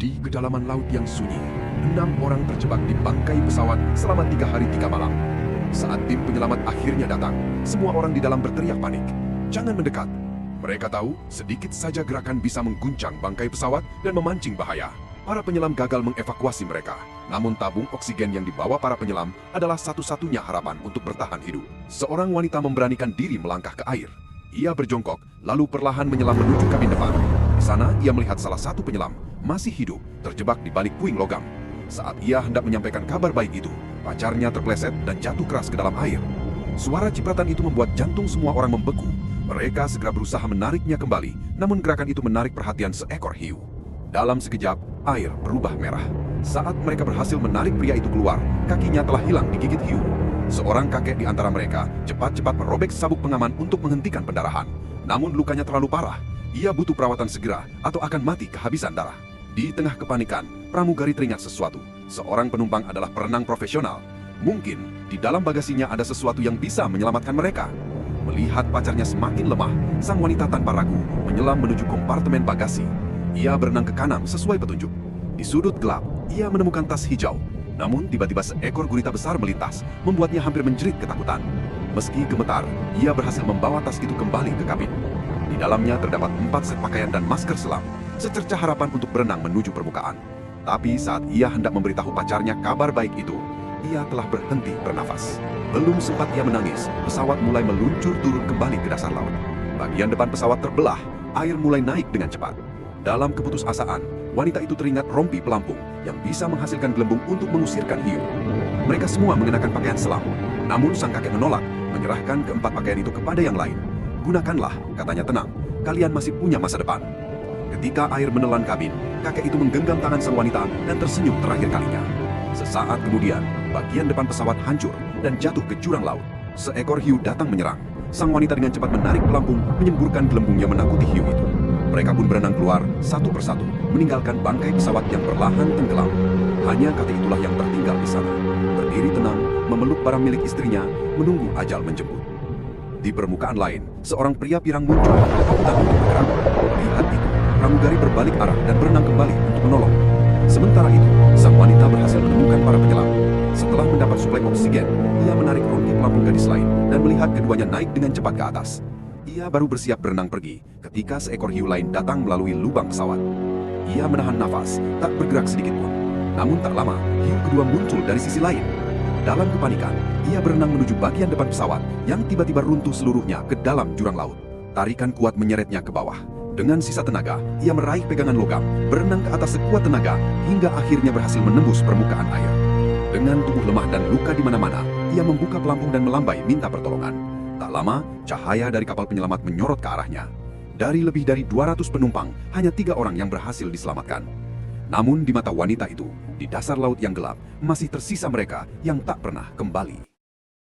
Di kedalaman laut yang sunyi, 6 orang terjebak di bangkai pesawat selama 3 hari 3 malam. Saat tim penyelamat akhirnya datang, semua orang di dalam berteriak panik. Jangan mendekat. Mereka tahu sedikit saja gerakan bisa mengguncang bangkai pesawat dan memancing bahaya. Para penyelam gagal mengevakuasi mereka. Namun tabung oksigen yang dibawa para penyelam adalah satu-satunya harapan untuk bertahan hidup. Seorang wanita memberanikan diri melangkah ke air. Ia berjongkok, lalu perlahan menyelam menuju kabin depan. Di sana, ia melihat salah satu penyelam masih hidup, terjebak di balik puing logam. Saat ia hendak menyampaikan kabar baik itu, pacarnya terpleset dan jatuh keras ke dalam air. Suara cipratan itu membuat jantung semua orang membeku. Mereka segera berusaha menariknya kembali, namun gerakan itu menarik perhatian seekor hiu. Dalam sekejap, air berubah merah. Saat mereka berhasil menarik pria itu keluar, kakinya telah hilang digigit hiu. Seorang kakek di antara mereka cepat-cepat merobek sabuk pengaman untuk menghentikan pendarahan. Namun lukanya terlalu parah. Ia butuh perawatan segera atau akan mati kehabisan darah. Di tengah kepanikan, pramugari teringat sesuatu. Seorang penumpang adalah perenang profesional. Mungkin di dalam bagasinya ada sesuatu yang bisa menyelamatkan mereka. Melihat pacarnya semakin lemah, sang wanita tanpa ragu menyelam menuju kompartemen bagasi. Ia berenang ke kanan sesuai petunjuk. Di sudut gelap, ia menemukan tas hijau. Namun tiba-tiba seekor gurita besar melintas, membuatnya hampir menjerit ketakutan. Meski gemetar, ia berhasil membawa tas itu kembali ke kabin. Di dalamnya terdapat 4 set pakaian dan masker selam, secercah harapan untuk berenang menuju permukaan. Tapi saat ia hendak memberitahu pacarnya kabar baik itu, ia telah berhenti bernafas. Belum sempat ia menangis, pesawat mulai meluncur turun kembali ke dasar laut. Bagian depan pesawat terbelah, air mulai naik dengan cepat. Dalam keputusasaan, wanita itu teringat rompi pelampung yang bisa menghasilkan gelembung untuk mengusirkan hiu. Mereka semua mengenakan pakaian selam, namun sang kakek menolak, menyerahkan keempat pakaian itu kepada yang lain. Gunakanlah, katanya tenang, kalian masih punya masa depan. Ketika air menelan kabin, kakek itu menggenggam tangan sang wanita dan tersenyum terakhir kalinya. Sesaat kemudian, bagian depan pesawat hancur dan jatuh ke jurang laut. Seekor hiu datang menyerang. Sang wanita dengan cepat menarik pelampung, menyemburkan gelembung yang menakuti hiu itu. Mereka pun berenang keluar satu persatu, meninggalkan bangkai pesawat yang perlahan tenggelam. Hanya kakek itulah yang tertinggal di sana, berdiri tenang, memeluk barang milik istrinya, menunggu ajal menjemput. Di permukaan lain, seorang pria pirang muncul, ketakutan untuk bergerak. Lihat itu, pramugari berbalik arah dan berenang kembali untuk menolong. Sementara itu, sang wanita berhasil menemukan para penyelam. Setelah mendapat suplai oksigen, ia menarik rompi pelampung gadis lain dan melihat keduanya naik dengan cepat ke atas. Ia baru bersiap berenang pergi ketika seekor hiu lain datang melalui lubang pesawat. Ia menahan nafas, tak bergerak sedikit pun. Namun tak lama, hiu kedua muncul dari sisi lain. Dalam kepanikan, ia berenang menuju bagian depan pesawat yang tiba-tiba runtuh seluruhnya ke dalam jurang laut. Tarikan kuat menyeretnya ke bawah. Dengan sisa tenaga, ia meraih pegangan logam, berenang ke atas sekuat tenaga, hingga akhirnya berhasil menembus permukaan air. Dengan tubuh lemah dan luka di mana-mana, ia membuka pelampung dan melambai minta pertolongan. Tak lama, cahaya dari kapal penyelamat menyorot ke arahnya. Dari lebih dari 200 penumpang, hanya 3 orang yang berhasil diselamatkan. Namun di mata wanita itu, di dasar laut yang gelap, masih tersisa mereka yang tak pernah kembali.